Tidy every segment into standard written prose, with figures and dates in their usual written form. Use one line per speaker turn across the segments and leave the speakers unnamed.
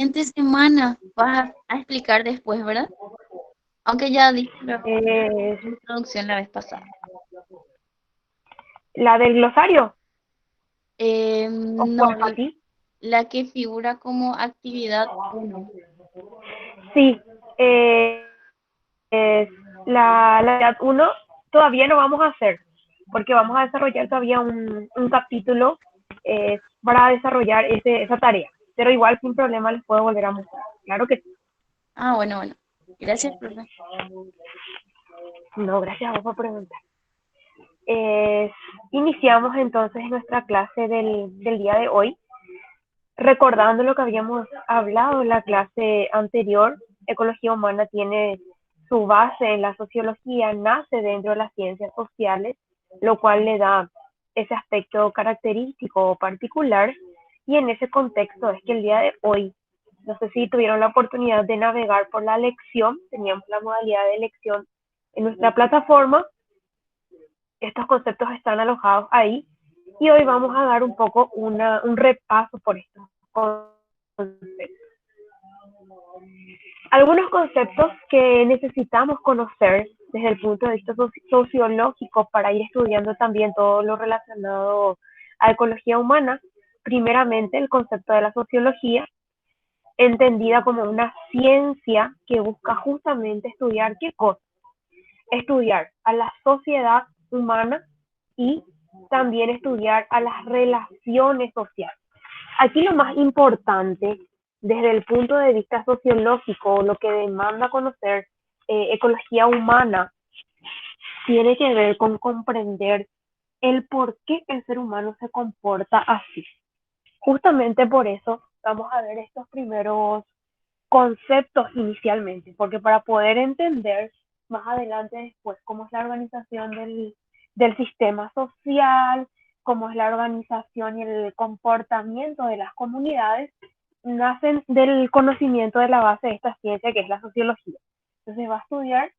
siguiente semana vas a explicar después, ¿verdad? Aunque ya diste la
Es
introducción la vez pasada.
la del glosario, ¿o
No,
cuál, Pati?
la que figura como actividad uno.
Sí, eh, es la edad 1 todavía no vamos a hacer, porque vamos a desarrollar todavía un capítulo para desarrollar esa tarea. Pero igual sin problema les puedo volver a mostrar. Claro que sí.
Ah, bueno, bueno. Gracias, profe.
No, gracias a vos por preguntar. Eh, Iniciamos entonces nuestra clase del día de hoy, recordando lo que habíamos hablado en la clase anterior. Ecología humana tiene su base en la sociología, nace dentro de las ciencias sociales, lo cual le da ese aspecto característico o particular. Y en ese contexto es que el día de hoy, no sé si tuvieron la oportunidad de navegar por la lección, teníamos la modalidad de lección en nuestra plataforma. Estos conceptos están alojados ahí y hoy vamos a dar un poco un repaso por estos conceptos. Algunos conceptos que necesitamos conocer desde el punto de vista sociológico para ir estudiando también todo lo relacionado a ecología humana. Primeramente, el concepto de la sociología, entendida como una ciencia que busca justamente estudiar qué cosa, estudiar a la sociedad humana y también estudiar a las relaciones sociales. Aquí lo más importante desde el punto de vista sociológico, lo que demanda conocer ecología humana, tiene que ver con comprender el por qué el ser humano se comporta así. Justamente por eso vamos a ver estos primeros conceptos inicialmente, porque para poder entender más adelante después cómo es la organización del sistema social, cómo es la organización y el comportamiento de las comunidades, nacen del conocimiento de la base de esta ciencia que es la sociología. Entonces va a estudiar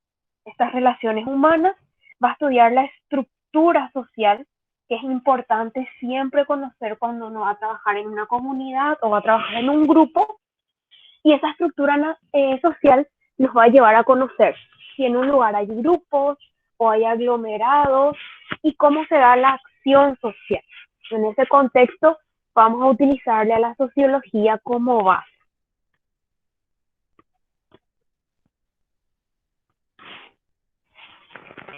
estas relaciones humanas, va a estudiar la estructura social, que es importante siempre conocer cuando uno va a trabajar en una comunidad o va a trabajar en un grupo, y esa estructura social nos va a llevar a conocer si en un lugar hay grupos o hay aglomerados y cómo se da la acción social. En ese contexto vamos a utilizarle a la sociología como base.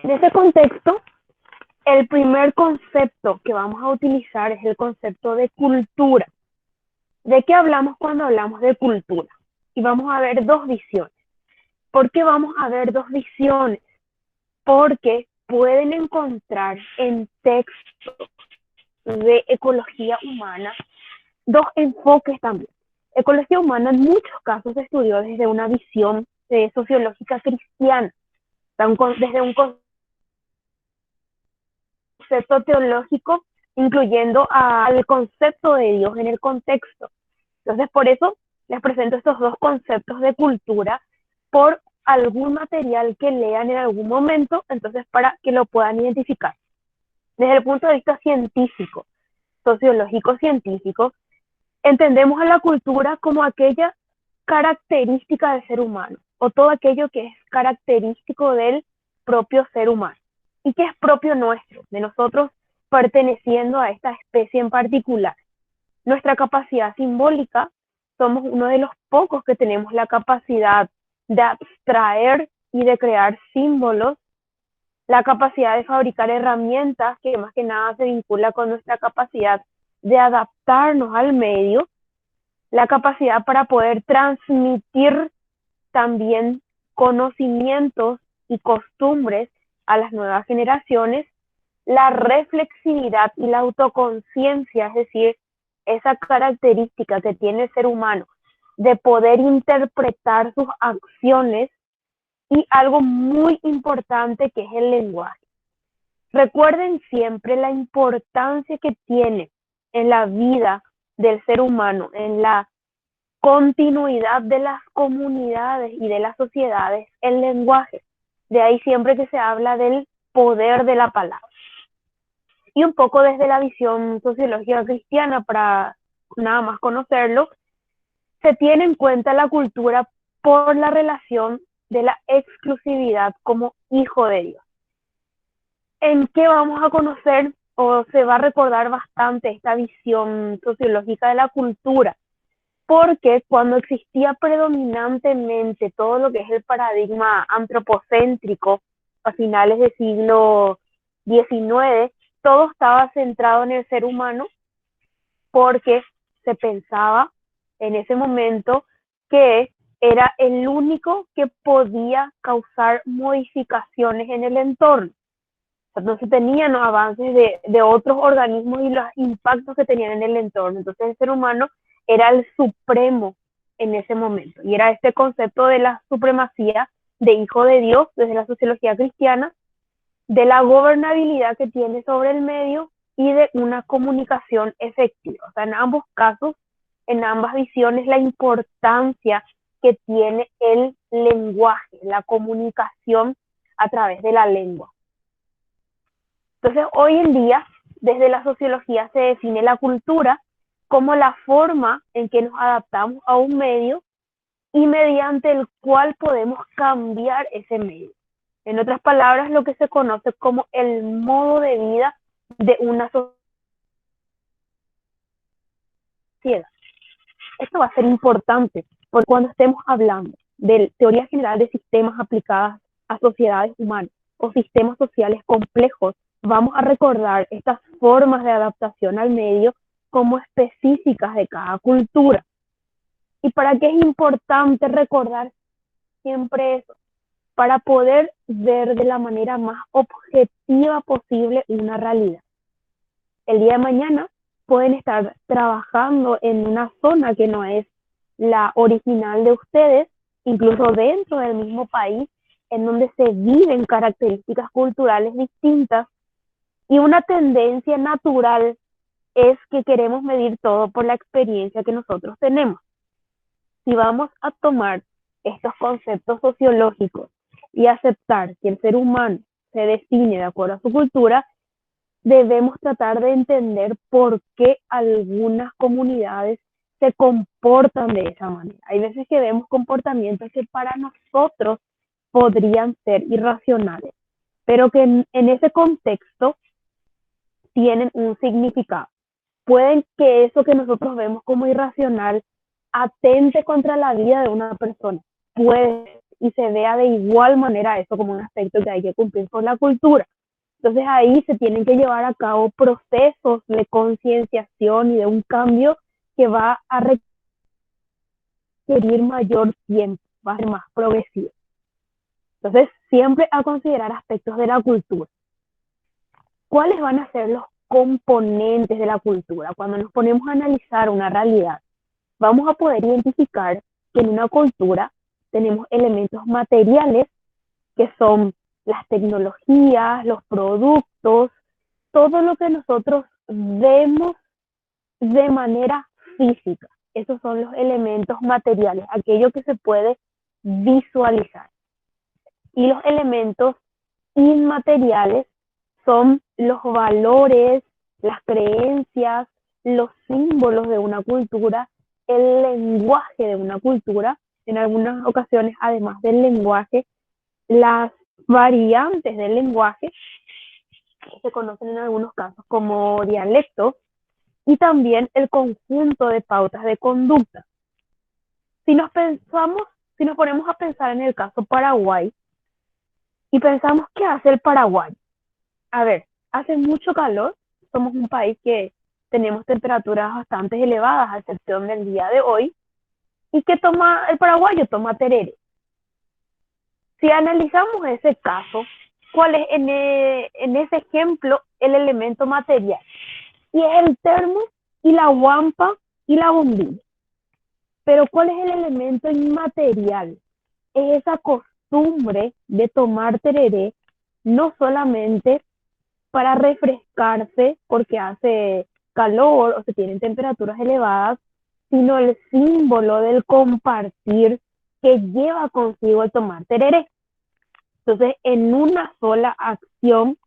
En ese contexto, el primer concepto que vamos a utilizar es el concepto de cultura. ¿De qué hablamos cuando hablamos de cultura? Y vamos a ver dos visiones. ¿Por qué vamos a ver dos visiones? Porque pueden encontrar en textos de ecología humana dos enfoques también. Ecología humana en muchos casos se estudió desde una visión sociológica cristiana, desde un concepto teológico, incluyendo al concepto de Dios en el contexto. Entonces, por eso les presento estos dos conceptos de cultura por algún material que lean en algún momento, entonces para que lo puedan identificar. Desde el punto de vista científico, sociológico científico, entendemos a la cultura como aquella característica del ser humano o todo aquello que es característico del propio ser humano y que es propio nuestro, de nosotros perteneciendo a esta especie en particular. Nuestra capacidad simbólica, somos uno de los pocos que tenemos la capacidad de abstraer y de crear símbolos, la capacidad de fabricar herramientas, que más que nada se vincula con nuestra capacidad de adaptarnos al medio, la capacidad para poder transmitir también conocimientos y costumbres a las nuevas generaciones, la reflexividad y la autoconciencia, es decir, esa característica que tiene el ser humano de poder interpretar sus acciones, y algo muy importante que es el lenguaje. Recuerden siempre la importancia que tiene en la vida del ser humano, en la continuidad de las comunidades y de las sociedades, el lenguaje. De ahí siempre que se habla del poder de la palabra. Y un poco desde la visión sociológica cristiana, para nada más conocerlo, se tiene en cuenta la cultura por la relación de la exclusividad como hijo de Dios. ¿En qué vamos a conocer o se va a recordar bastante esta visión sociológica de la cultura? Porque cuando existía predominantemente todo lo que es el paradigma antropocéntrico a finales del siglo XIX, todo estaba centrado en el ser humano porque se pensaba en ese momento que era el único que podía causar modificaciones en el entorno. No se tenían los avances de otros organismos y los impactos que tenían en el entorno. Entonces el ser humano era el supremo en ese momento. Y era este concepto de la supremacía de hijo de Dios desde la sociología cristiana, de la gobernabilidad que tiene sobre el medio y de una comunicación efectiva. O sea, en ambos casos, en ambas visiones, la importancia que tiene el lenguaje, la comunicación a través de la lengua. Entonces, hoy en día, desde la sociología se define la cultura como la forma en que nos adaptamos a un medio y mediante el cual podemos cambiar ese medio. En otras palabras, lo que se conoce como el modo de vida de una sociedad. Esto va a ser importante porque cuando estemos hablando de teoría general de sistemas aplicadas a sociedades humanas o sistemas sociales complejos, vamos a recordar estas formas de adaptación al medio como específicas de cada cultura. ¿Y para qué es importante recordar siempre eso? Para poder ver de la manera más objetiva posible una realidad. El día de mañana pueden estar trabajando en una zona que no es la original de ustedes, incluso dentro del mismo país, en donde se viven características culturales distintas, y una tendencia natural es que queremos medir todo por la experiencia que nosotros tenemos. Si vamos a tomar estos conceptos sociológicos y aceptar que el ser humano se define de acuerdo a su cultura, debemos tratar de entender por qué algunas comunidades se comportan de esa manera. Hay veces que vemos comportamientos que para nosotros podrían ser irracionales, pero que en ese contexto tienen un significado. Pueden que eso que nosotros vemos como irracional atente contra la vida de una persona. Puede y se vea de igual manera eso como un aspecto que hay que cumplir con la cultura. Entonces ahí se tienen que llevar a cabo procesos de concienciación y de un cambio que va a requerir mayor tiempo, va a ser más progresivo. Entonces siempre a considerar aspectos de la cultura. ¿Cuáles van a ser los componentes de la cultura? Cuando nos ponemos a analizar una realidad, vamos a poder identificar que en una cultura tenemos elementos materiales que son las tecnologías, los productos, todo lo que nosotros vemos de manera física. Esos son los elementos materiales, aquello que se puede visualizar. Y los elementos inmateriales son los valores, las creencias, los símbolos de una cultura, el lenguaje de una cultura, en algunas ocasiones, además del lenguaje, las variantes del lenguaje, que se conocen en algunos casos como dialectos, y también el conjunto de pautas de conducta. Si nos ponemos a pensar en el caso Paraguay, y pensamos, ¿qué hace el Paraguay? A ver, hace mucho calor, somos un país que tenemos temperaturas bastante elevadas, a excepción del día de hoy. ¿Y qué toma el paraguayo? Toma tereré. Si analizamos ese caso, ¿cuál es en ese ejemplo el elemento material? Y es el termo y la guampa y la bombilla. Pero ¿cuál es el elemento inmaterial? Es esa costumbre de tomar tereré, no solamente para refrescarse porque hace calor o se tienen temperaturas elevadas, sino el símbolo del compartir que lleva consigo el tomar tereré. Entonces, en una sola acción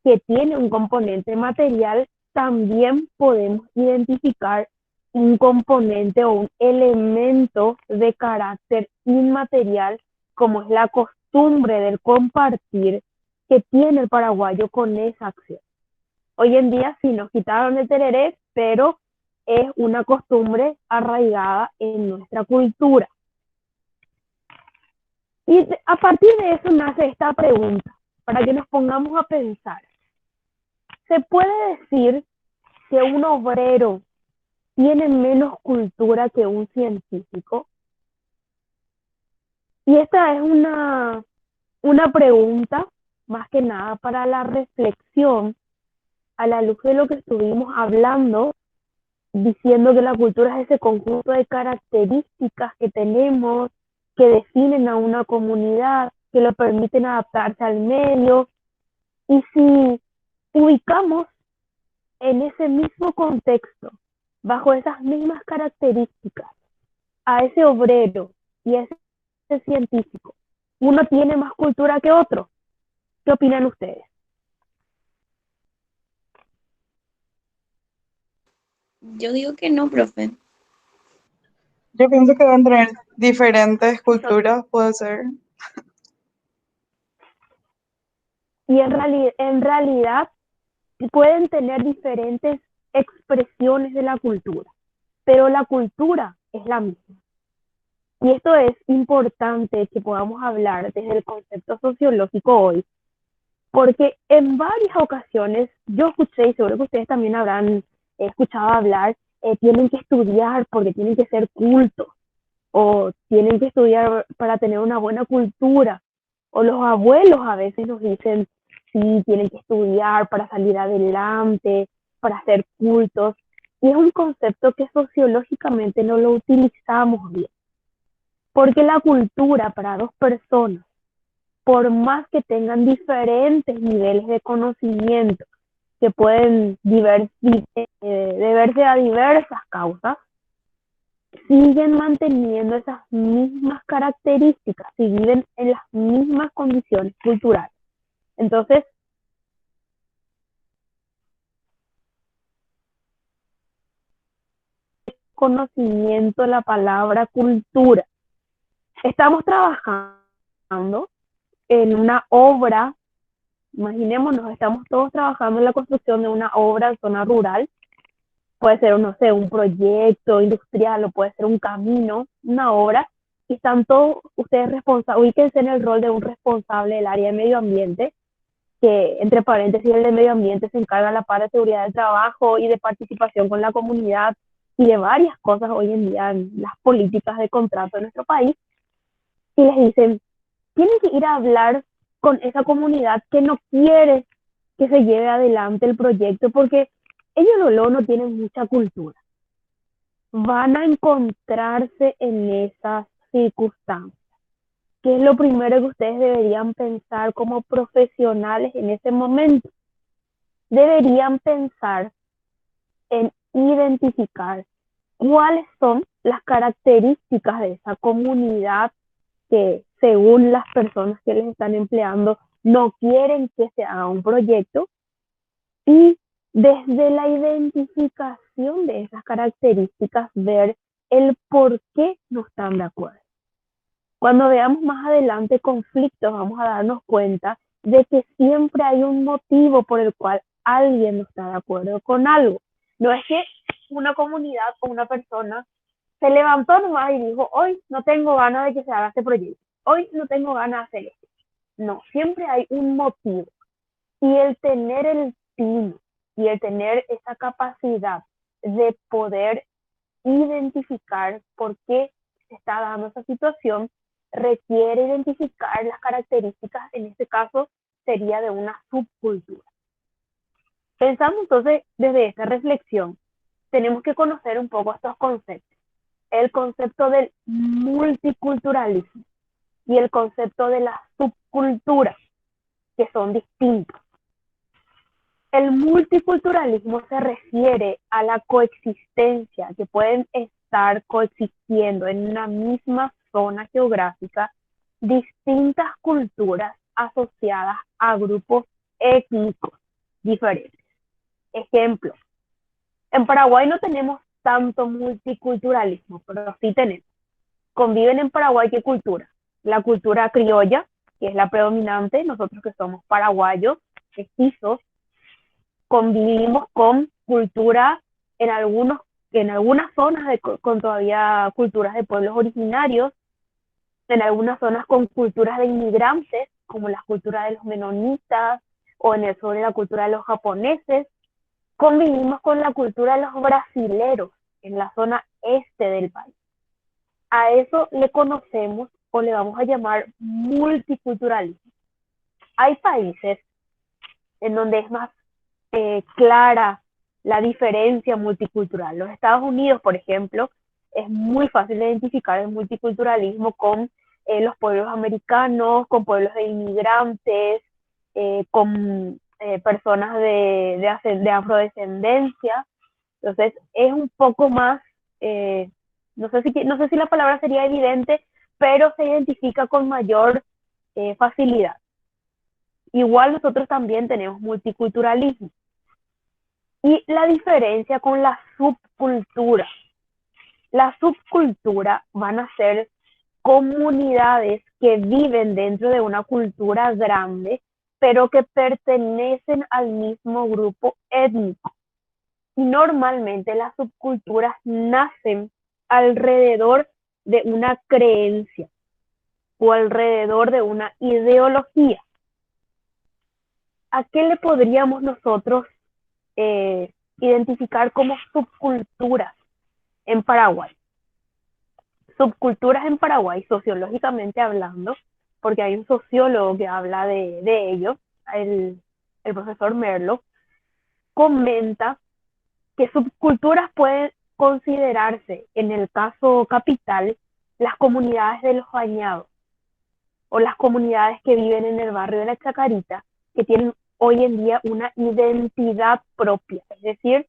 que tiene un componente material, también podemos identificar un componente o un elemento de carácter inmaterial como es la costumbre del compartir que tiene el paraguayo con esa acción. Hoy en día sí nos quitaron el tereré, pero es una costumbre arraigada en nuestra cultura. Y a partir de eso nace esta pregunta, para que nos pongamos a pensar. ¿Se puede decir que un obrero tiene menos cultura que un científico? Y esta es una pregunta más que nada para la reflexión a la luz de lo que estuvimos hablando, diciendo que la cultura es ese conjunto de características que tenemos, que definen a una comunidad, que lo permiten adaptarse al medio. Y si ubicamos en ese mismo contexto, bajo esas mismas características, a ese obrero y a ese científico, uno tiene más cultura que otro. ¿Qué opinan ustedes?
Yo digo que no, profe.
Yo pienso que deben tener diferentes culturas, puede ser.
Y en realidad pueden tener diferentes expresiones de la cultura, pero la cultura es la misma. Y esto es importante que podamos hablar desde el concepto sociológico hoy, porque en varias ocasiones yo escuché, y seguro que ustedes también habrán escuchado hablar, tienen que estudiar porque tienen que ser cultos, o tienen que estudiar para tener una buena cultura, o los abuelos a veces nos dicen, sí, tienen que estudiar para salir adelante, para ser cultos, y es un concepto que sociológicamente no lo utilizamos bien, porque la cultura para dos personas, por más que tengan diferentes niveles de conocimiento, que pueden deberse a diversas causas, siguen manteniendo esas mismas características y viven en las mismas condiciones culturales. Entonces, conocimiento, la palabra cultura. Estamos trabajando en una obra, imaginémonos, estamos todos trabajando en la construcción de una obra en zona rural, puede ser, no sé, un proyecto industrial o puede ser un camino, una obra, y están todos ustedes responsables, ubíquense en el rol de un responsable del área de medio ambiente, que entre paréntesis el de medio ambiente se encarga de la parte de seguridad del trabajo y de participación con la comunidad y de varias cosas hoy en día en las políticas de contrato de nuestro país, y les dicen, tienen que ir a hablar con esa comunidad que no quiere que se lleve adelante el proyecto porque ellos no tienen mucha cultura. Van a encontrarse en esas circunstancias. ¿Qué es lo primero que ustedes deberían pensar como profesionales en ese momento? Deberían pensar en identificar cuáles son las características de esa comunidad que, según las personas que les están empleando, no quieren que se haga un proyecto, y desde la identificación de esas características ver el por qué no están de acuerdo. Cuando veamos más adelante conflictos, vamos a darnos cuenta de que siempre hay un motivo por el cual alguien no está de acuerdo con algo. No es que una comunidad o una persona se levantó nomás y dijo, hoy no tengo ganas de que se haga este proyecto, hoy no tengo ganas de hacer esto. No, siempre hay un motivo. Y el tener el tino y el tener esa capacidad de poder identificar por qué se está dando esa situación requiere identificar las características, en este caso sería de una subcultura. Pensando entonces desde esta reflexión, tenemos que conocer un poco estos conceptos. El concepto del multiculturalismo y el concepto de la subcultura, que son distintos. El multiculturalismo se refiere a la coexistencia, que pueden estar coexistiendo en una misma zona geográfica distintas culturas asociadas a grupos étnicos diferentes. Ejemplo, en Paraguay no tenemos tanto multiculturalismo, pero sí tenemos. Conviven en Paraguay, ¿qué cultura? La cultura criolla, que es la predominante, nosotros que somos paraguayos, mestizos, convivimos con cultura en algunas zonas con todavía culturas de pueblos originarios, en algunas zonas con culturas de inmigrantes, como la cultura de los menonitas, o en el sur de la cultura de los japoneses. Convivimos con la cultura de los brasileros, en la zona este del país. A eso le conocemos o le vamos a llamar multiculturalismo. Hay países en donde es más clara la diferencia multicultural. Los Estados Unidos, por ejemplo, es muy fácil de identificar el multiculturalismo con los pueblos americanos, con pueblos de inmigrantes, con personas de afrodescendencia. Entonces, es un poco más, no sé si la palabra sería evidente, pero se identifica con mayor facilidad. Igual nosotros también tenemos multiculturalismo. Y la diferencia con la subcultura. La subcultura van a ser comunidades que viven dentro de una cultura grande, pero que pertenecen al mismo grupo étnico. Y normalmente las subculturas nacen alrededor de una creencia o alrededor de una ideología. ¿A qué le podríamos nosotros identificar como subculturas en Paraguay? Subculturas en Paraguay, sociológicamente hablando, porque hay un sociólogo que habla de ello, el profesor Merlo, comenta que subculturas pueden considerarse, en el caso capital, las comunidades de los bañados o las comunidades que viven en el barrio de la Chacarita, que tienen hoy en día una identidad propia, es decir,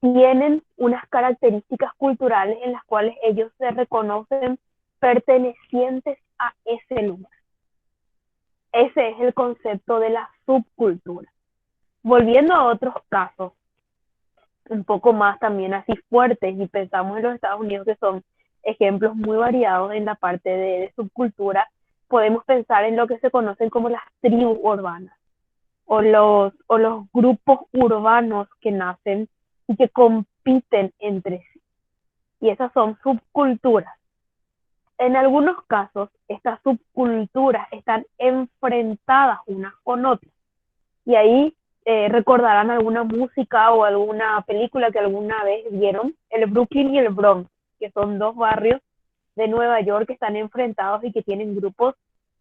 tienen unas características culturales en las cuales ellos se reconocen pertenecientes a ese lugar. Ese es el concepto de la subcultura. Volviendo a otros casos, un poco más también así fuertes, y pensamos en los Estados Unidos, que son ejemplos muy variados en la parte de subcultura, podemos pensar en lo que se conocen como las tribus urbanas, o los grupos urbanos que nacen y que compiten entre sí. Y esas son subculturas. En algunos casos, estas subculturas están enfrentadas unas con otras. Y ahí recordarán alguna música o alguna película que alguna vez vieron, el Brooklyn y el Bronx, que son dos barrios de Nueva York que están enfrentados y que tienen grupos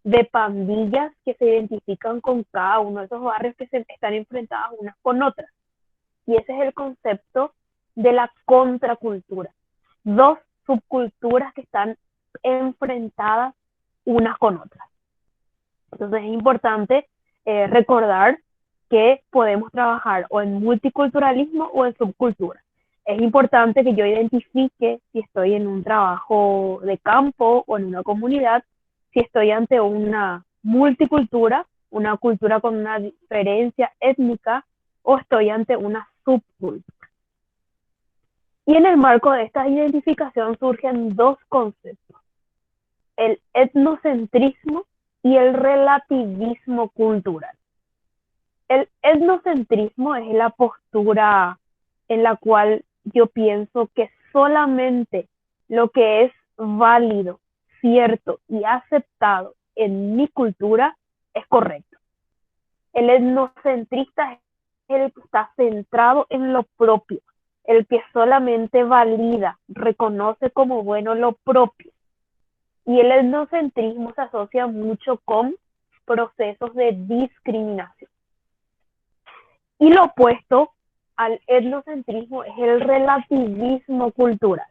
de pandillas que se identifican con cada uno de esos barrios que se están enfrentadas unas con otras. Y ese es el concepto de la contracultura. Dos subculturas que están enfrentadas unas con otras. Entonces es importante recordar que podemos trabajar o en multiculturalismo o en subcultura. Es importante que yo identifique si estoy en un trabajo de campo o en una comunidad, si estoy ante una multicultura, una cultura con una diferencia étnica, o estoy ante una subcultura. Y en el marco de esta identificación surgen dos conceptos: el etnocentrismo y el relativismo cultural. El etnocentrismo es la postura en la cual yo pienso que solamente lo que es válido, cierto y aceptado en mi cultura es correcto. El etnocentrista es el que está centrado en lo propio, el que solamente valida, reconoce como bueno lo propio. Y el etnocentrismo se asocia mucho con procesos de discriminación. Y lo opuesto al etnocentrismo es el relativismo cultural.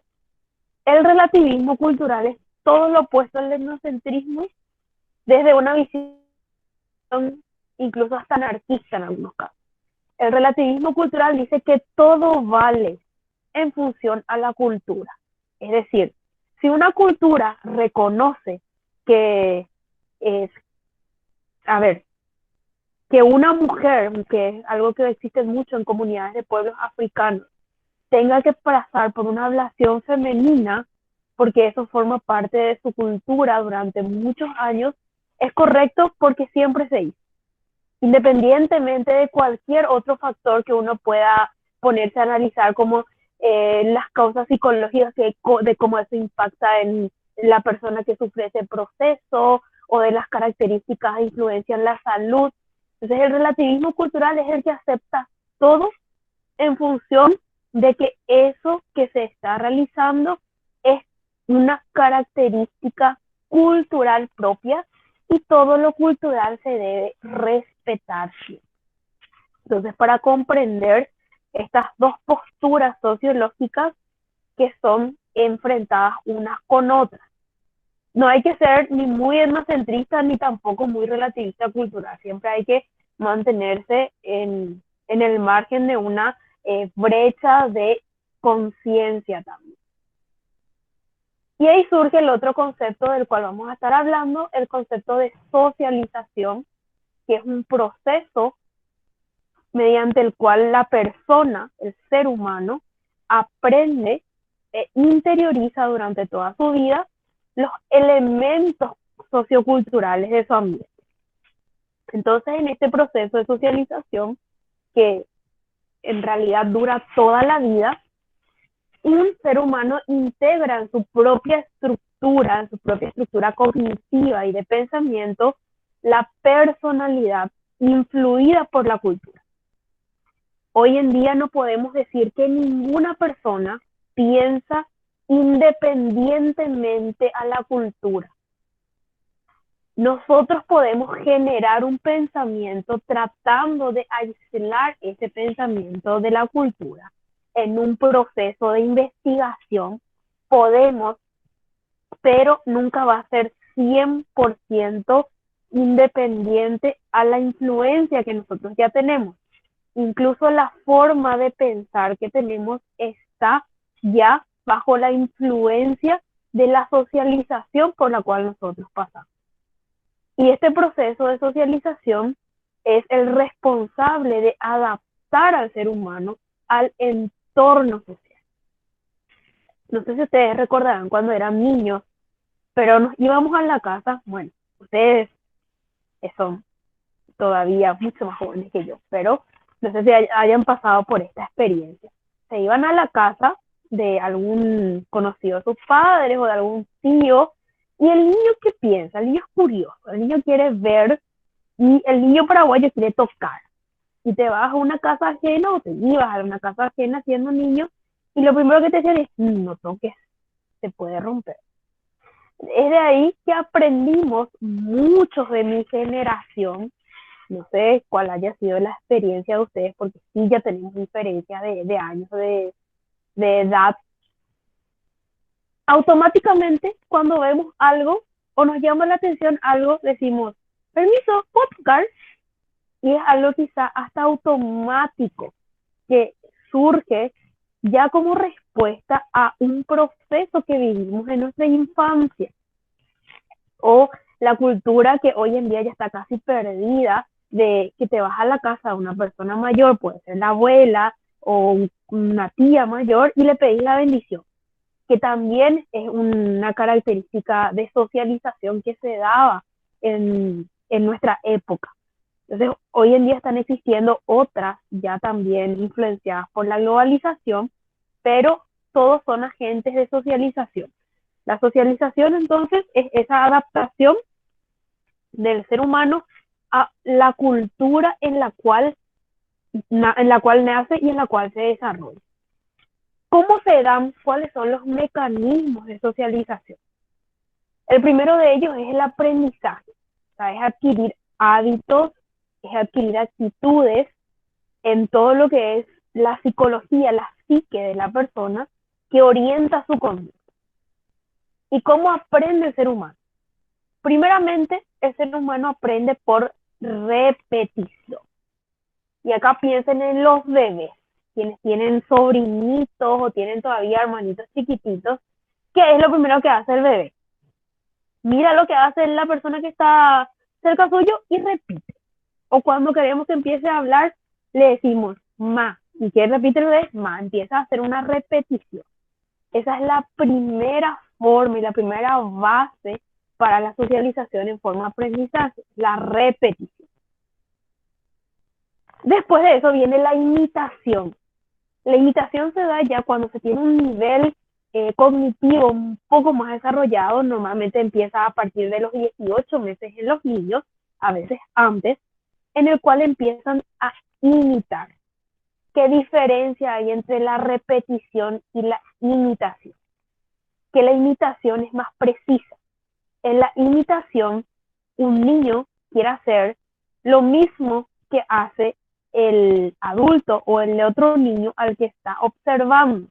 El relativismo cultural es todo lo opuesto al etnocentrismo desde una visión incluso hasta anarquista en algunos casos. El relativismo cultural dice que todo vale en función a la cultura. Es decir, si una cultura reconoce que que una mujer, que es algo que existe mucho en comunidades de pueblos africanos, tenga que pasar por una ablación femenina, porque eso forma parte de su cultura durante muchos años, es correcto porque siempre se hizo, independientemente de cualquier otro factor que uno pueda ponerse a analizar, como las causas psicológicas de cómo eso impacta en la persona que sufre ese proceso, o de las características de influencia en la salud. Entonces el relativismo cultural es el que acepta todo en función de que eso que se está realizando es una característica cultural propia, y todo lo cultural se debe respetar. Entonces, para comprender estas dos posturas sociológicas que son enfrentadas unas con otras, no hay que ser ni muy etnocentrista ni tampoco muy relativista cultural. Siempre hay que mantenerse en el margen de una brecha de conciencia también. Y ahí surge el otro concepto del cual vamos a estar hablando, el concepto de socialización, que es un proceso mediante el cual la persona, el ser humano, aprende e interioriza durante toda su vida los elementos socioculturales de su ambiente. Entonces, en este proceso de socialización, que en realidad dura toda la vida, un ser humano integra en su propia estructura cognitiva y de pensamiento, la personalidad influida por la cultura. Hoy en día no podemos decir que ninguna persona piensa independientemente a la cultura. Nosotros podemos generar un pensamiento tratando de aislar ese pensamiento de la cultura. En un proceso de investigación podemos, pero nunca va a ser 100% independiente a la influencia que nosotros ya tenemos. Incluso la forma de pensar que tenemos está ya bajo la influencia de la socialización por la cual nosotros pasamos. Y este proceso de socialización es el responsable de adaptar al ser humano al entorno social. No sé si ustedes recordarán cuando eran niños, pero nos íbamos a la casa, bueno, ustedes son todavía mucho más jóvenes que yo, pero no sé si hayan pasado por esta experiencia. Se iban a la casa de algún conocido de sus padres o de algún tío, y el niño, ¿qué piensa? El niño es curioso, el niño quiere ver, y el niño paraguayo quiere tocar. Y te vas a una casa ajena, o te ibas a una casa ajena siendo niño, y lo primero que te decían es, no toques, se puede romper. Es de ahí que aprendimos muchos de mi generación. No sé cuál haya sido la experiencia de ustedes, porque sí, ya tenemos diferencia de años de edad. Automáticamente, cuando vemos algo o nos llama la atención algo, decimos, permiso, ¿puedo tocar? Y es algo quizá hasta automático que surge ya como respuesta a un proceso que vivimos en nuestra infancia, o la cultura que hoy en día ya está casi perdida, de que te vas a la casa de una persona mayor, puede ser la abuela o una tía mayor, y le pedís la bendición, que también es una característica de socialización que se daba en nuestra época. Entonces, hoy en día están existiendo otras ya también influenciadas por la globalización, pero todos son agentes de socialización. La socialización, entonces, es esa adaptación del ser humano a la cultura en la cual nace y en la cual se desarrolla. ¿Cómo se dan? ¿Cuáles son los mecanismos de socialización? El primero de ellos es el aprendizaje, o sea, es adquirir hábitos, es adquirir actitudes en todo lo que es la psicología, la psique de la persona, que orienta su conducta. ¿Y cómo aprende el ser humano? Primeramente, el ser humano aprende por repetición. Y acá piensen en los bebés, quienes tienen sobrinitos o tienen todavía hermanitos chiquititos. ¿Qué es lo primero que hace el bebé? Mira lo que hace la persona que está cerca suyo y repite. O cuando queremos que empiece a hablar, le decimos ma, y que repite una vez más, empieza a hacer una repetición. Esa es la primera forma y la primera base para la socialización en forma de aprendizaje, la repetición. Después de eso viene la imitación. La imitación se da ya cuando se tiene un nivel cognitivo un poco más desarrollado, normalmente empieza a partir de los 18 meses en los niños, a veces antes, en el cual empiezan a imitar. ¿Qué diferencia hay entre la repetición y la imitación? Que la imitación es más precisa. En la imitación, un niño quiere hacer lo mismo que hace el adulto o el otro niño al que está observando.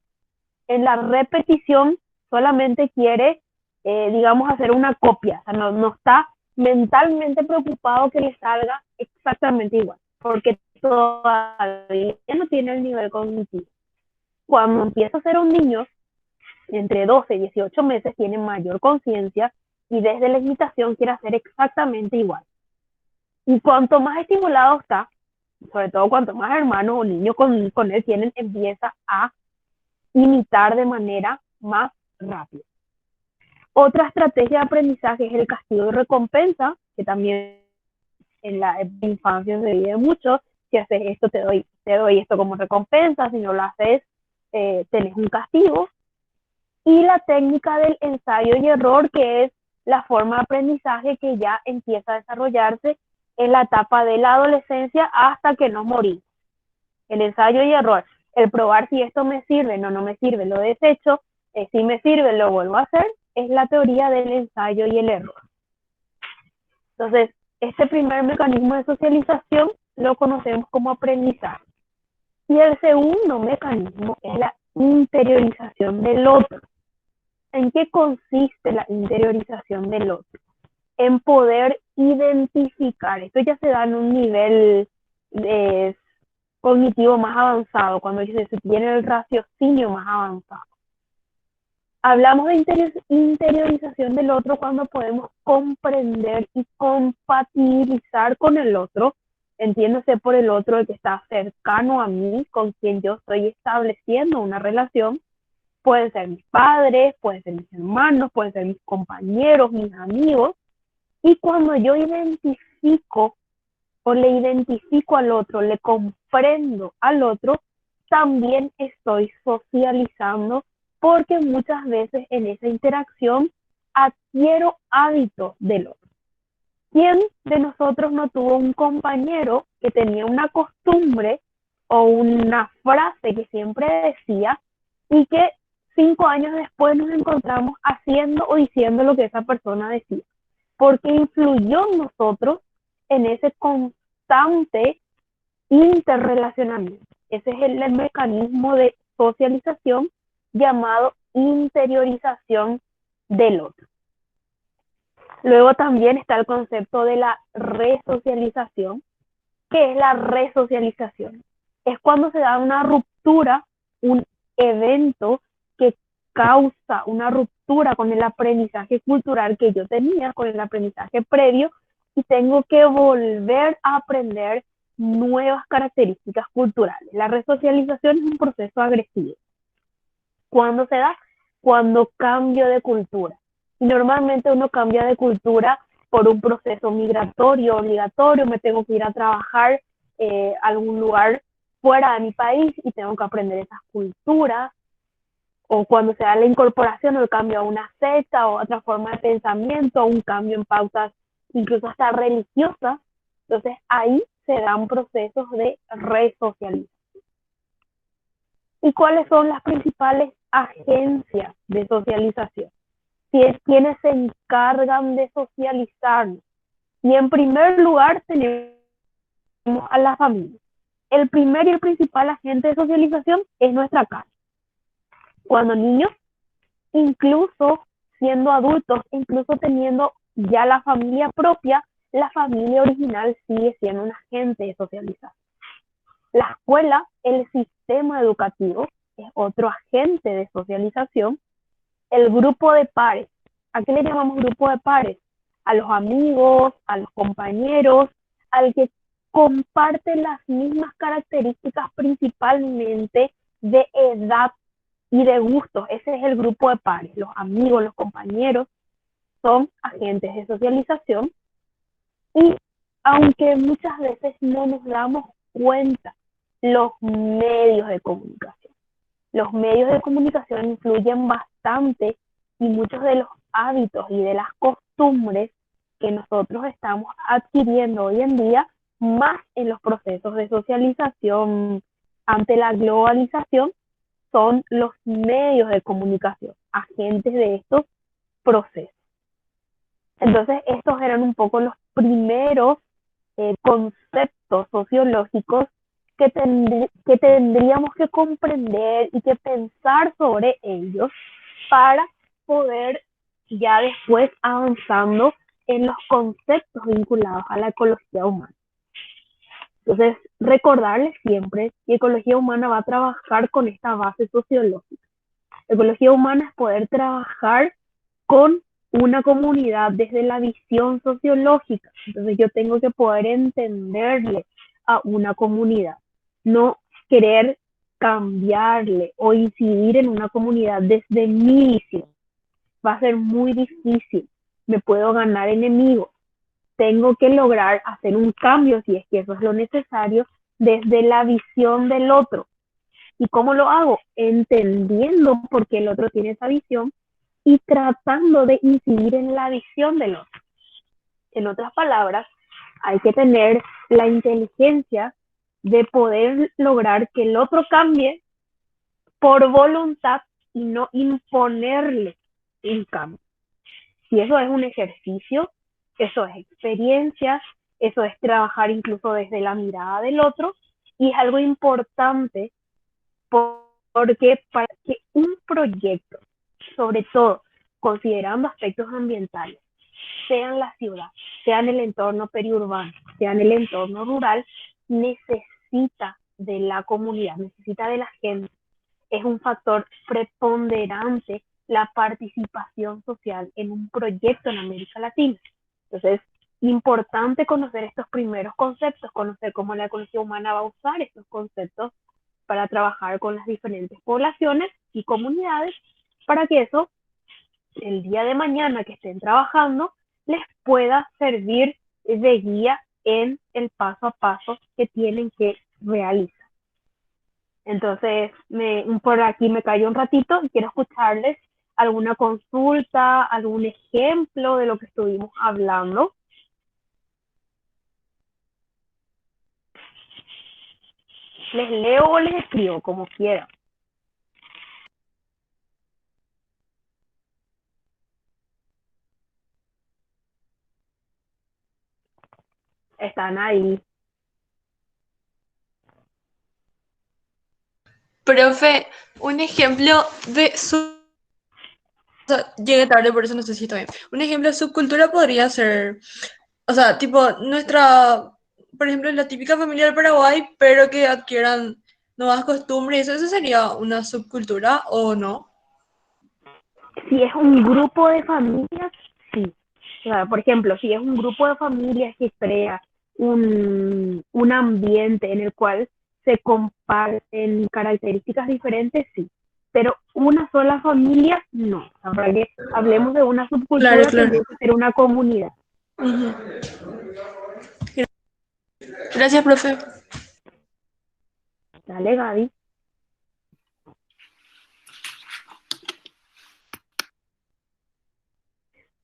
En la repetición solamente quiere, digamos, hacer una copia, o sea, no está mentalmente preocupado que le salga exactamente igual, porque todavía no tiene el nivel cognitivo. Cuando empieza a ser un niño, entre 12 y 18 meses, tiene mayor conciencia y desde la imitación quiere hacer exactamente igual. Y cuanto más estimulado está, sobre todo cuanto más hermanos o niños con él tienen, empieza a imitar de manera más rápida. Otra estrategia de aprendizaje es el castigo y recompensa, que también en la infancia se vive mucho. Si haces esto, te doy esto como recompensa. Si no lo haces, tenés un castigo. Y la técnica del ensayo y error, que es la forma de aprendizaje que ya empieza a desarrollarse en la etapa de la adolescencia hasta que nos morimos. El ensayo y error, el probar si esto me sirve, no me sirve, lo desecho, si me sirve, lo vuelvo a hacer, es la teoría del ensayo y el error. Entonces, este primer mecanismo de socialización lo conocemos como aprendizaje. Y el segundo mecanismo es la interiorización del otro. ¿En qué consiste la interiorización del otro? En poder identificar. Esto ya se da en un nivel cognitivo más avanzado, cuando se tiene el raciocinio más avanzado. Hablamos de interiorización del otro cuando podemos comprender y compatibilizar con el otro, entiéndose por el otro el que está cercano a mí, con quien yo estoy estableciendo una relación. Pueden ser mis padres, pueden ser mis hermanos, pueden ser mis compañeros, mis amigos. Y cuando yo identifico o le identifico al otro, le comprendo al otro, también estoy socializando, porque muchas veces en esa interacción adquiero hábitos del otro. ¿Quién de nosotros no tuvo un compañero que tenía una costumbre o una frase que siempre decía y que 5 años después nos encontramos haciendo o diciendo lo que esa persona decía? Porque influyó en nosotros en ese constante interrelacionamiento. Ese es el mecanismo de socialización llamado interiorización del otro. Luego también está el concepto de la resocialización. ¿Qué es la resocialización? Es cuando se da una ruptura, un evento que causa una ruptura con el aprendizaje cultural que yo tenía, con el aprendizaje previo, y tengo que volver a aprender nuevas características culturales. La resocialización es un proceso agresivo. ¿Cuándo se da? Cuando cambio de cultura. Y normalmente uno cambia de cultura por un proceso migratorio, obligatorio, me tengo que ir a trabajar a algún lugar fuera de mi país y tengo que aprender esas culturas, o cuando se da la incorporación o el cambio a una secta o otra forma de pensamiento, un cambio en pautas incluso hasta religiosas. Entonces ahí se dan procesos de resocialización. ¿Y cuáles son las principales agencias de socialización? Si es quienes se encargan de socializarnos. Y en primer lugar tenemos a la familia. El primer y el principal agente de socialización es nuestra casa. Cuando niños, incluso siendo adultos, incluso teniendo ya la familia propia, la familia original sigue siendo un agente de socialización. La escuela, el sistema educativo, es otro agente de socialización. El grupo de pares. ¿A qué le llamamos grupo de pares? A los amigos, a los compañeros, al que comparte las mismas características principalmente de edad y de gustos. Ese es el grupo de pares, los amigos, los compañeros, son agentes de socialización y aunque muchas veces no nos damos cuenta, los medios de comunicación. Los medios de comunicación influyen bastante y muchos de los hábitos y de las costumbres que nosotros estamos adquiriendo hoy en día, más en los procesos de socialización ante la globalización, son los medios de comunicación, agentes de estos procesos. Entonces, estos eran un poco los primeros conceptos sociológicos que tendríamos que comprender y que pensar sobre ellos para poder ya después avanzando en los conceptos vinculados a la ecología humana. Entonces, recordarles siempre que ecología humana va a trabajar con esta base sociológica. Ecología humana es poder trabajar con una comunidad desde la visión sociológica. Entonces yo tengo que poder entenderle a una comunidad, no querer cambiarle o incidir en una comunidad desde mi visión. Va a ser muy difícil, me puedo ganar enemigos. Tengo que lograr hacer un cambio, si es que eso es lo necesario, desde la visión del otro. ¿Y cómo lo hago? Entendiendo por qué el otro tiene esa visión y tratando de incidir en la visión del otro. En otras palabras, hay que tener la inteligencia de poder lograr que el otro cambie por voluntad y no imponerle un cambio. Si eso es un ejercicio, eso es experiencia, eso es trabajar incluso desde la mirada del otro y es algo importante porque para que un proyecto, sobre todo considerando aspectos ambientales, sea en la ciudad, sea en el entorno periurbano, sea en el entorno rural, necesita de la comunidad, necesita de la gente. Es un factor preponderante la participación social en un proyecto en América Latina. Entonces, importante conocer estos primeros conceptos, conocer cómo la ecología humana va a usar estos conceptos para trabajar con las diferentes poblaciones y comunidades para que eso, el día de mañana que estén trabajando, les pueda servir de guía en el paso a paso que tienen que realizar. Entonces, por aquí me cayó un ratito y quiero escucharles alguna consulta, algún ejemplo de lo que estuvimos hablando. Les leo o les escribo, como quieran. Están ahí.
Profe, un ejemplo de su... O sea, llegué tarde, por eso no sé si está bien. Un ejemplo de subcultura podría ser, o sea, tipo nuestra, por ejemplo, la típica familia del Paraguay, pero que adquieran nuevas costumbres. ¿Eso sería una subcultura o no?
Si es un grupo de familias, sí. O sea, por ejemplo, si es un grupo de familias que crea un ambiente en el cual se comparten características diferentes, sí. Pero una sola familia, no. O sea, para que hablemos de una
Claro,
subcultura,
claro.
tendría que ser una comunidad.
Ujú. Gracias, profe.
Dale, Gaby.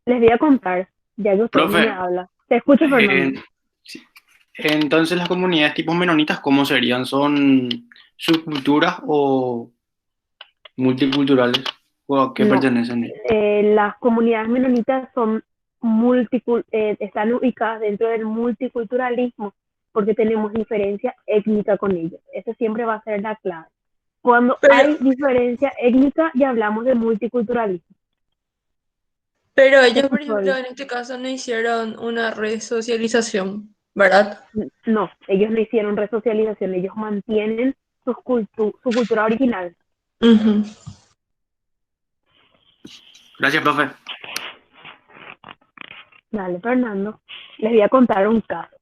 Les voy a contar, ya que usted no me
Profe,
habla. Te escucho,
eh,
Fernando.
sí, entonces las comunidades tipos menonitas, ¿cómo serían? ¿Son subculturas o multiculturales? ¿O a qué
No,
pertenecen?
las comunidades menonitas son están ubicadas dentro del multiculturalismo porque tenemos diferencia étnica con ellos. Eso siempre va a ser la clave. Cuando
Pero,
hay diferencia étnica, ya hablamos de multiculturalismo.
pero
Te
ellos, por
escucho
ejemplo,
ahí.
en este caso no hicieron una resocialización, ¿verdad?
No, ellos no hicieron resocialización, ellos mantienen su cultura original.
Ujú.
Gracias, profe.
Dale, Fernando. Les voy a contar un caso.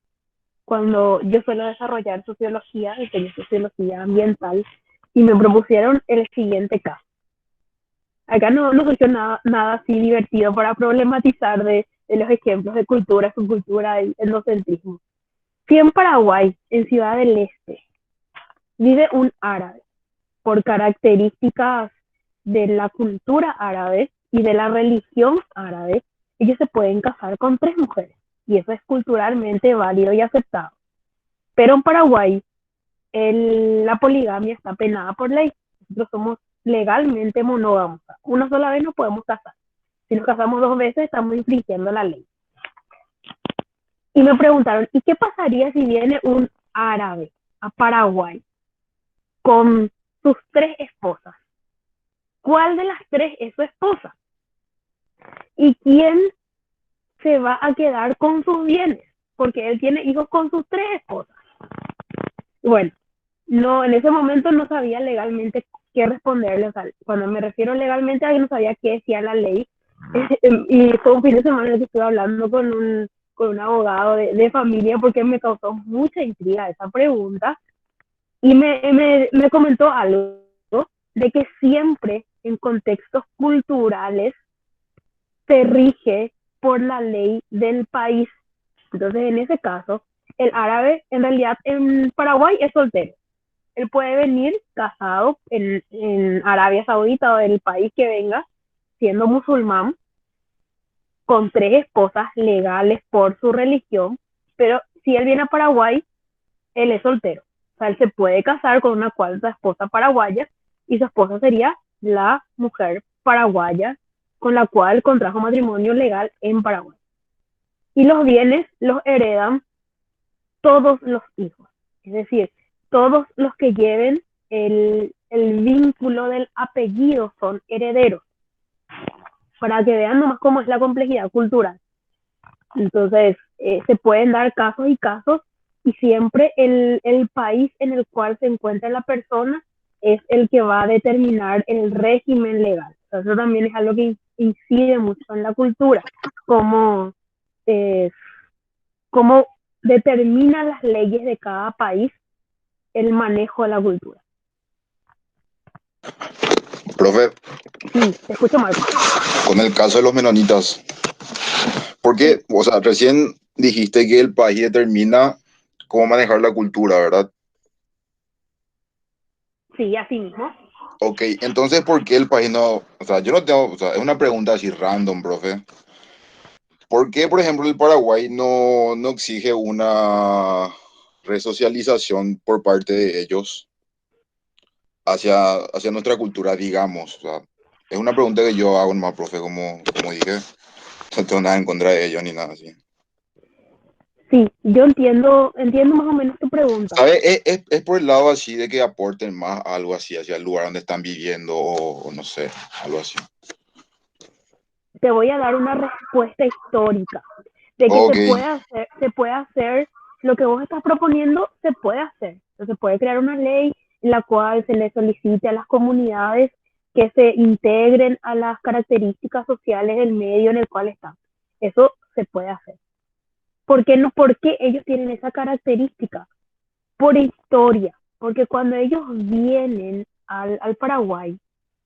cuando yo suelo desarrollar sociología, enseño sociología ambiental, y me propusieron el siguiente caso. Acá no surgió nada así divertido para problematizar de los ejemplos de cultura, subcultura y etnocentrismo. Si en Paraguay, en Ciudad del Este, vive un árabe, por características de la cultura árabe y de la religión árabe, ellos se pueden casar con 3 mujeres, y eso es culturalmente válido y aceptado. Pero en Paraguay, la poligamia está penada por ley. Nosotros somos legalmente monógamos. Una sola vez no podemos casar. Si nos casamos 2 veces, estamos infringiendo la ley. Y me preguntaron, ¿y qué pasaría si viene un árabe a Paraguay con sus 3 esposas? ¿Cuál de las 3 es su esposa? ¿Y quién se va a quedar con sus bienes? Porque él tiene hijos con sus 3 esposas. Bueno, no, en ese momento no sabía legalmente qué responderle. O sea, cuando me refiero legalmente a que no sabía qué decía la ley. Y fue un fin de semana en el que estuve hablando con un abogado de familia porque me causó mucha intriga esa pregunta. Y me comentó algo de que siempre en contextos culturales se rige por la ley del país. Entonces, en ese caso, el árabe en realidad en Paraguay es soltero. Él puede venir casado en Arabia Saudita o del país que venga, siendo musulmán, con 3 esposas legales por su religión, pero si él viene a Paraguay, él es soltero. O sea, él se puede casar con una 4ª esposa paraguaya y su esposa sería la mujer paraguaya con la cual contrajo matrimonio legal en Paraguay. Y los bienes los heredan todos los hijos. Es decir, todos los que lleven el vínculo del apellido son herederos. Para que vean nomás cómo es la complejidad cultural. Entonces, se pueden dar casos y casos, y siempre el país en el cual se encuentra la persona es el que va a determinar el régimen legal. Eso también es algo que incide mucho en la cultura, cómo determina las leyes de cada país el manejo de la cultura.
Profe,
Sí, te escucho, Marco.
con el caso de los menonitas, porque, o sea, recién dijiste que el país determina cómo manejar la cultura, ¿verdad?
Sí, así mismo.
Ok, entonces, ¿por qué el país no? O sea, yo no tengo, o sea, es una pregunta así random, profe. ¿Por qué, por ejemplo, el Paraguay no exige una resocialización por parte de ellos hacia nuestra cultura, digamos? O sea, es una pregunta que yo hago nomás, profe, como dije. No tengo nada en contra de ellos ni nada así.
Sí, yo entiendo más o menos tu pregunta.
¿Sabe? Es por el lado así de que aporten más algo así hacia el lugar donde están viviendo o no sé, algo así.
Te voy a dar una respuesta histórica de que
Ok,
se puede hacer lo que vos estás proponiendo, se puede hacer. Entonces, se puede crear una ley en la cual se le solicite a las comunidades que se integren a las características sociales del medio en el cual están. Eso se puede hacer. ¿Por qué no? ¿Por qué ellos tienen esa característica? Por historia. Porque cuando ellos vienen al Paraguay,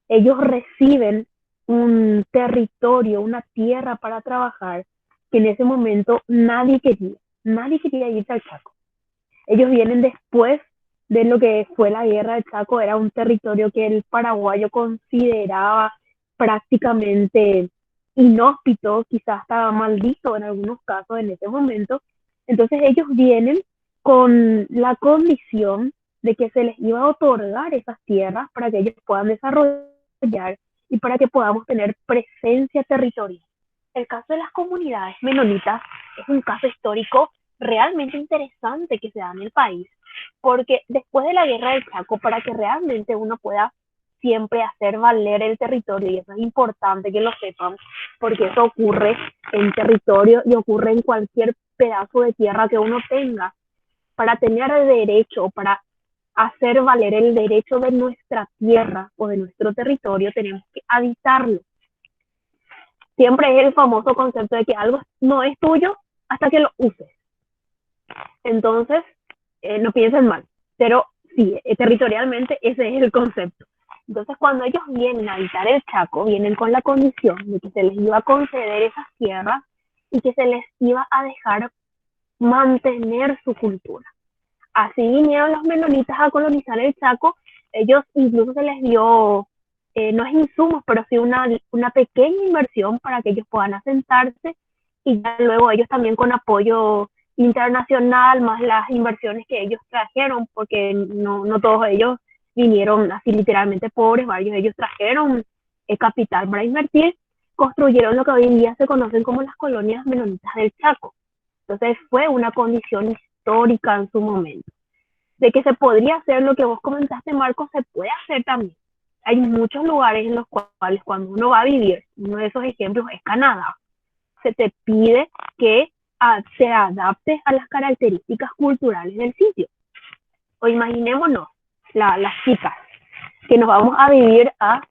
ellos reciben un territorio, una tierra para trabajar que en ese momento nadie quería irse al Chaco. Ellos vienen después de lo que fue la guerra del Chaco, era un territorio que el paraguayo consideraba prácticamente inhóspito, quizás estaba maldito en algunos casos en ese momento. Entonces ellos vienen con la condición de que se les iba a otorgar esas tierras para que ellos puedan desarrollar y para que podamos tener presencia territorial. El caso de las comunidades menonitas es un caso histórico realmente interesante que se da en el país, porque después de la guerra del Chaco, para que realmente uno pueda siempre hacer valer el territorio, y eso es importante que lo sepan, porque eso ocurre en territorio y ocurre en cualquier pedazo de tierra que uno tenga, para tener el derecho, para hacer valer el derecho de nuestra tierra o de nuestro territorio, tenemos que habitarlo. Siempre es el famoso concepto de que algo no es tuyo hasta que lo uses. Entonces, no piensen mal, pero sí, territorialmente ese es el concepto. Entonces, cuando ellos vienen a habitar el Chaco, vienen con la condición de que se les iba a conceder esas tierras y que se les iba a dejar mantener su cultura. Así vinieron los menonitas a colonizar el Chaco. Ellos incluso se les dio, no es insumos, pero sí una pequeña inversión para que ellos puedan asentarse, y ya luego ellos también con apoyo internacional, más las inversiones que ellos trajeron, porque no todos ellos vinieron así literalmente pobres, varios de ellos trajeron capital para invertir, construyeron lo que hoy en día se conocen como las colonias menonitas del Chaco. Entonces fue una condición histórica en su momento. De que se podría hacer lo que vos comentaste, Marcos, se puede hacer también. Hay muchos lugares en los cuales cuando uno va a vivir, uno de esos ejemplos es Canadá, se te pide que se adapte a las características culturales del sitio. O imaginémonos, las chicas, que nos vamos a vivir a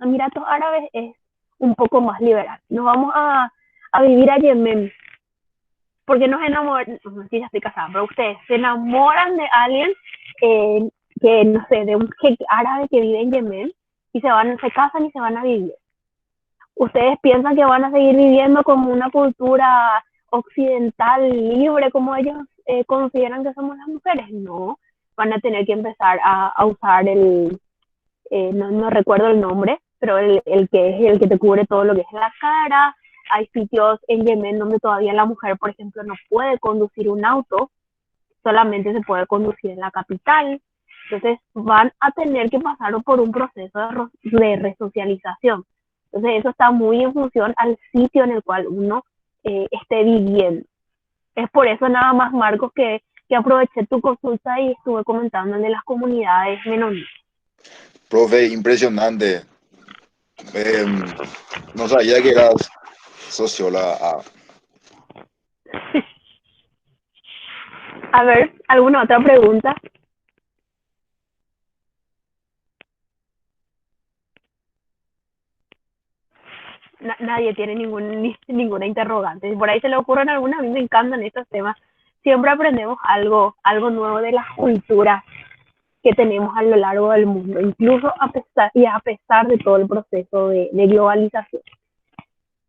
Emiratos Árabes, es un poco más liberal. Nos vamos a vivir a Yemen, porque nos enamoran, no sé si ya estoy casada, pero ustedes se enamoran de alguien que, no sé, de un jeque árabe que vive en Yemen, y se casan y se van a vivir. ¿Ustedes piensan que van a seguir viviendo como una cultura occidental libre como ellos consideran que somos las mujeres? No, van a tener que empezar a usar no recuerdo el nombre, pero el que es el que te cubre todo lo que es la cara. Hay sitios en Yemen donde todavía la mujer, por ejemplo, no puede conducir un auto, solamente se puede conducir en la capital. Entonces van a tener que pasar por un proceso de resocialización. Entonces eso está muy en función al sitio en el cual uno esté viviendo. Es por eso nada más, Marcos, que aproveché tu consulta y estuve comentando el de las comunidades menonitas.
Profe, impresionante. No sabía que eras socióloga.
A ver, ¿alguna otra pregunta? Nadie tiene ninguna interrogante. Si por ahí se le ocurren algunas, a mí me encantan estos temas. Siempre aprendemos algo nuevo de las culturas que tenemos a lo largo del mundo, incluso a pesar de todo el proceso de globalización.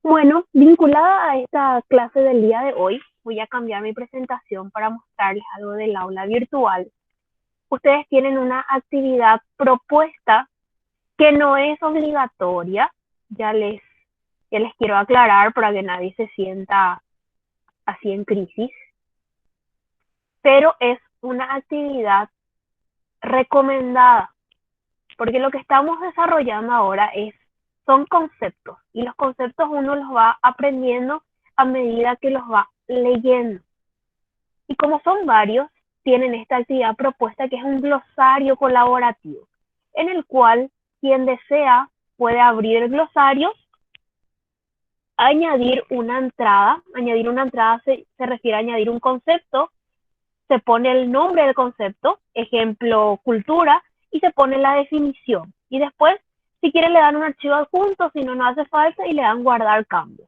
Bueno, vinculada a esta clase del día de hoy, voy a cambiar mi presentación para mostrarles algo del aula virtual. Ustedes tienen una actividad propuesta que no es obligatoria, ya les quiero aclarar para que nadie se sienta así en crisis, pero es una actividad recomendada, porque lo que estamos desarrollando ahora son conceptos, y los conceptos uno los va aprendiendo a medida que los va leyendo. Y como son varios, tienen esta actividad propuesta que es un glosario colaborativo, en el cual quien desea puede abrir el glosario, añadir una entrada. Añadir una entrada se refiere a añadir un concepto, se pone el nombre del concepto, ejemplo, cultura, y se pone la definición. Y después, si quieren, le dan un archivo adjunto, si no, no hace falta, y le dan guardar cambio.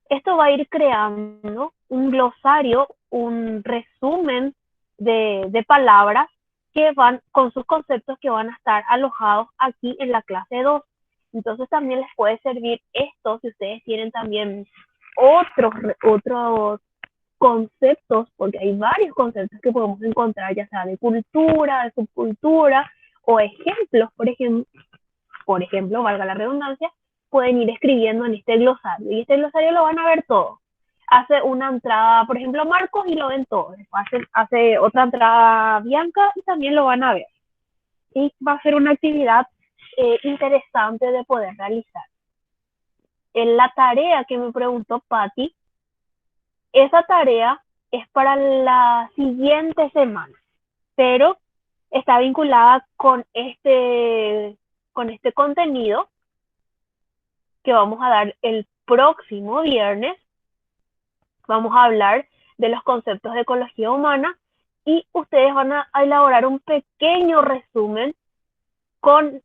Esto va a ir creando un glosario, un resumen de palabras que van con sus conceptos, que van a estar alojados aquí en la clase 2. Entonces también les puede servir esto si ustedes tienen también otros conceptos, porque hay varios conceptos que podemos encontrar, ya sea de cultura, de subcultura, o ejemplos, por ejemplo, valga la redundancia, pueden ir escribiendo en este glosario, y este glosario lo van a ver todo. Hace una entrada, por ejemplo, Marcos, y lo ven todo. Después hace otra entrada Bianca, y también lo van a ver. Y va a ser una actividad interesante de poder realizar. En la tarea que me preguntó Patti, esa tarea es para la siguiente semana, pero está vinculada con este contenido que vamos a dar el próximo viernes. Vamos a hablar de los conceptos de ecología humana, y ustedes van a elaborar un pequeño resumen con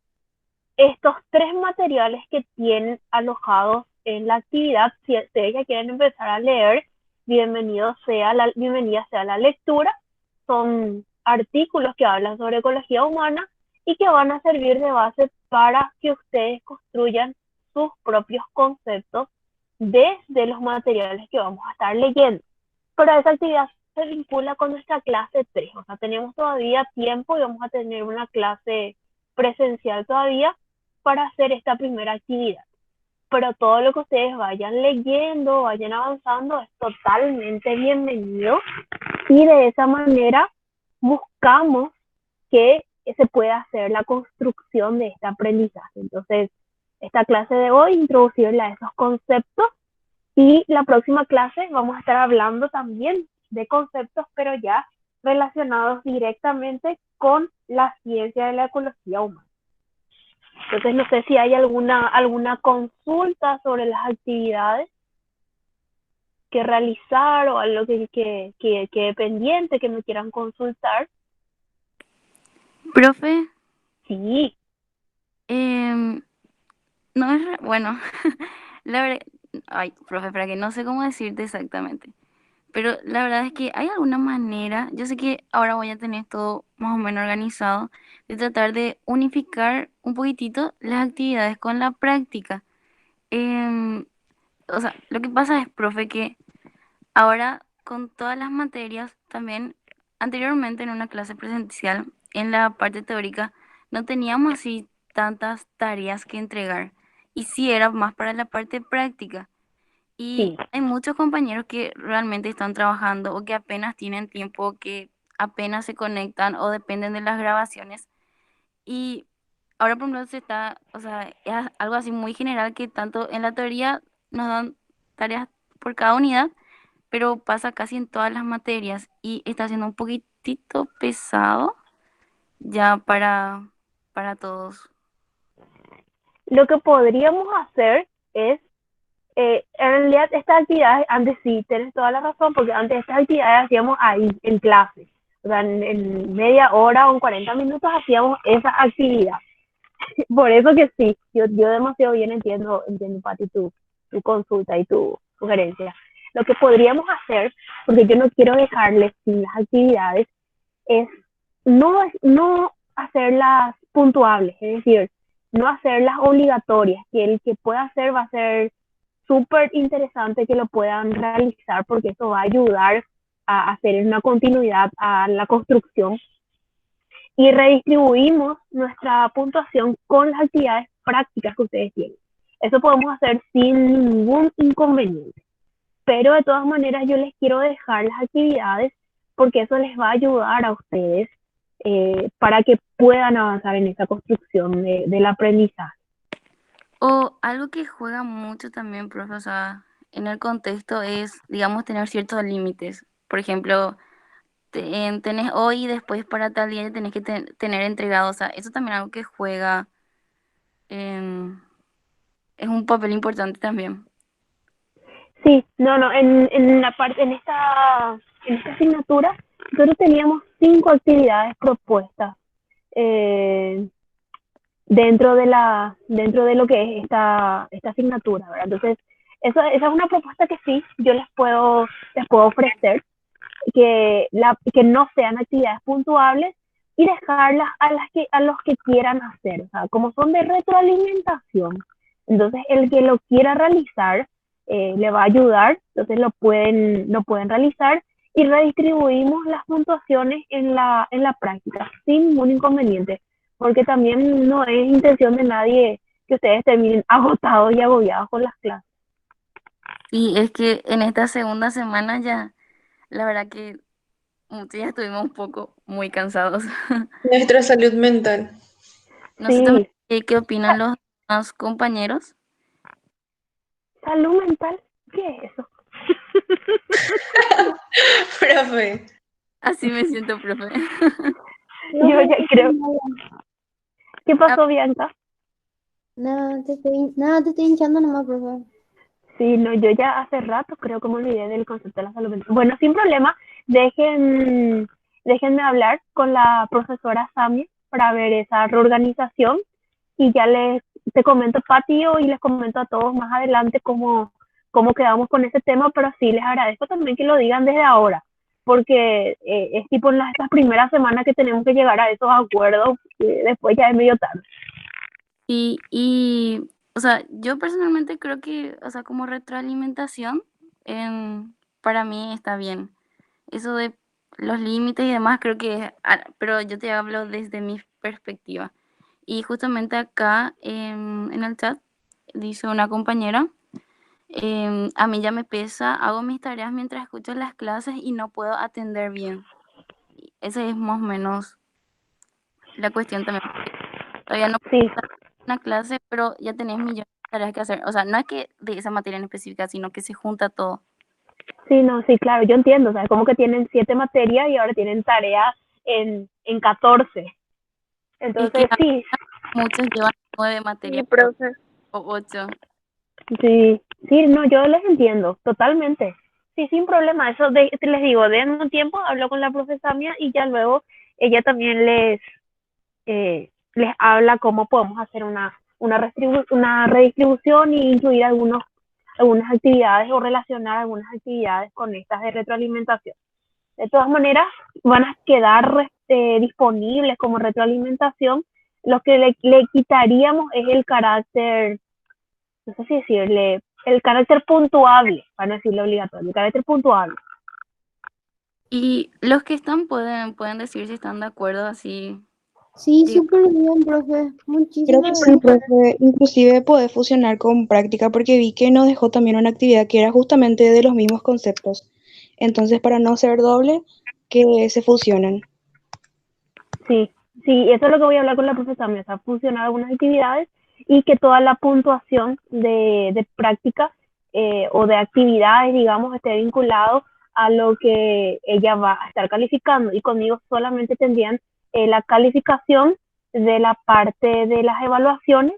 estos 3 materiales que tienen alojados en la actividad. Si ustedes ya quieren empezar a leer, bienvenida sea la lectura. Son artículos que hablan sobre ecología humana y que van a servir de base para que ustedes construyan sus propios conceptos desde los materiales que vamos a estar leyendo. Pero esa actividad se vincula con nuestra clase 3, o sea, tenemos todavía tiempo y vamos a tener una clase presencial todavía para hacer esta primera actividad. Pero todo lo que ustedes vayan leyendo, vayan avanzando, es totalmente bienvenido. Y de esa manera buscamos que se pueda hacer la construcción de este aprendizaje. Entonces, esta clase de hoy, introducirle a esos conceptos, y la próxima clase vamos a estar hablando también de conceptos, pero ya relacionados directamente con la ciencia de la ecología humana. Entonces, no sé si hay alguna consulta sobre las actividades que realizar o algo que quede pendiente, que me quieran consultar.
Profe,
Sí,
no es, bueno, la verdad, ay, profe, para que no sé cómo decirte exactamente, pero la verdad es que hay alguna manera, yo sé que ahora voy a tener todo más o menos organizado, de tratar de unificar un poquitito las actividades con la práctica. Em, o sea, lo que pasa es, profe, que ahora con todas las materias también, anteriormente en una clase presencial, en la parte teórica, no teníamos así tantas tareas que entregar. Y sí era más para la parte práctica. Y
sí.
hay muchos compañeros que realmente están trabajando o que apenas tienen tiempo, que apenas se conectan o dependen de las grabaciones. Y ahora, por ejemplo, o sea, es algo así muy general que tanto en la teoría nos dan tareas por cada unidad, pero pasa casi en todas las materias y está siendo un poquitito pesado ya para todos.
Lo que podríamos hacer es, en realidad estas actividades, antes sí, tienes toda la razón, porque antes estas actividades hacíamos ahí, en clase. O sea, en media hora o en 40 minutos hacíamos esa actividad. Por eso que sí, yo demasiado bien entiendo, Pati, tu consulta y tu sugerencia. Lo que podríamos hacer, porque yo no quiero dejarles sin las actividades, es no hacerlas puntuables, es decir, no hacerlas obligatorias, que el que pueda hacer va a ser súper interesante que lo puedan realizar, porque eso va a ayudar a hacer una continuidad a la construcción, y redistribuimos nuestra puntuación con las actividades prácticas que ustedes tienen. Eso podemos hacer sin ningún inconveniente. Pero de todas maneras yo les quiero dejar las actividades porque eso les va a ayudar a ustedes para que puedan avanzar en esa construcción del aprendizaje.
O algo que juega mucho también, profe, o sea, en el contexto es, digamos, tener ciertos límites. Por ejemplo, tenés hoy y después para tal día tenés que tener entregado, o sea, eso también es algo que juega, em, es un papel importante también.
Sí, no, en esta asignatura nosotros teníamos 5 actividades propuestas eh, dentro de lo que es esta asignatura, ¿verdad? Entonces, esa es una propuesta que sí, yo les puedo ofrecer, que no sean actividades puntuables y dejarlas a los que quieran hacer, o sea, como son de retroalimentación. Entonces, el que lo quiera realizar le va a ayudar, entonces lo pueden realizar y redistribuimos las puntuaciones en la práctica sin ningún inconveniente, porque también no es intención de nadie que ustedes terminen agotados y agobiados con las clases.
Y es que en esta segunda semana ya, la verdad que muchos ya estuvimos un poco muy cansados.
Nuestra salud mental.
No sé también
Sí,
qué opinan los demás compañeros.
salud mental, ¿qué es eso?
Profe.
Así me siento, profe.
Yo ya creo. ¿Qué
Ah,
pasó, Bianca?
Nada, te estoy hinchando nomás, profe.
Sí, no, yo ya hace rato creo que me olvidé del concepto de la salud mental. Bueno, sin problema, déjenme hablar con la profesora Samia para ver esa reorganización y ya te comento, Patio, y les comento a todos más adelante cómo cómo quedamos con ese tema, pero sí les agradezco también que lo digan desde ahora, porque es tipo en estas primeras semanas que tenemos que llegar a esos acuerdos, y después ya es medio tarde.
O sea, yo personalmente creo que, o sea, como retroalimentación, para mí está bien. Eso de los límites y demás, creo que, pero yo te hablo desde mi perspectiva. Y justamente acá en el chat dice una compañera, a mí ya me pesa, hago mis tareas mientras escucho las clases y no puedo atender bien. Esa es más o menos la cuestión también. Todavía no
Sí,
puedo dar una clase, pero ya tenés millones de tareas que hacer. O sea, no es que de esa materia en específica, sino que se junta todo.
sí, no, sí, claro, yo entiendo, o sea, como que tienen 7 materias y ahora tienen tareas en 14.
Es que
Entonces, sí,
muchos llevan 9
sí,
materias
profe.
o 8.
Sí, sí, no, yo les entiendo, totalmente. Sí, sin problema, eso les digo, den un tiempo, hablo con la profesora mía y ya luego ella también les habla cómo podemos hacer una redistribución y incluir algunas actividades o relacionar algunas actividades con estas de retroalimentación. De todas maneras, van a quedar disponibles como retroalimentación. Lo que le quitaríamos es el carácter, no sé si decirle, el carácter puntuable, para no decirlo obligatorio, el carácter puntuable.
Y los que están pueden decir si están de acuerdo así.
Sí,
Digo,
súper bien, profe.
Creo que
Muchísimas
sí,
gracias.
profe. Inclusive puede fusionar con práctica porque vi que nos dejó también una actividad que era justamente de los mismos conceptos. Entonces, para no ser doble, que se fusionen.
Sí, sí, eso es lo que voy a hablar con la profesora, me está funcionar algunas actividades y que toda la puntuación de práctica o de actividades, digamos, esté vinculado a lo que ella va a estar calificando y conmigo solamente tendrían la calificación de la parte de las evaluaciones,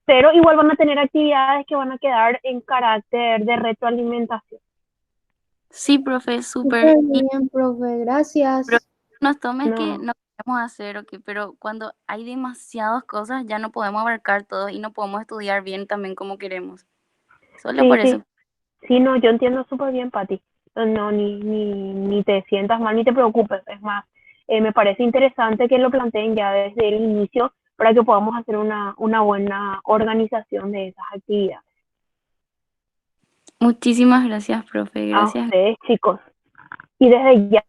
pero igual van a tener actividades que van a quedar en carácter de retroalimentación.
sí, profe, súper.
Súper
Y
bien, profe.
pero
Gracias.
nos tomes que
No,
no queremos hacer, ok, pero cuando hay demasiadas cosas ya no podemos abarcar todo y no podemos estudiar bien también como queremos. Solo
sí,
por
sí.
eso.
Sí, no, yo entiendo súper bien, Pati. No, ni te sientas mal, ni te preocupes. Es más, me parece interesante que lo planteen ya desde el inicio para que podamos hacer una buena organización de esas actividades.
Muchísimas gracias, profe.
A
Gracias.
ustedes, chicos. Y desde ya,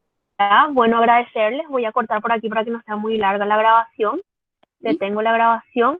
bueno, agradecerles. Voy a cortar por aquí para que no sea muy larga la grabación. Detengo la grabación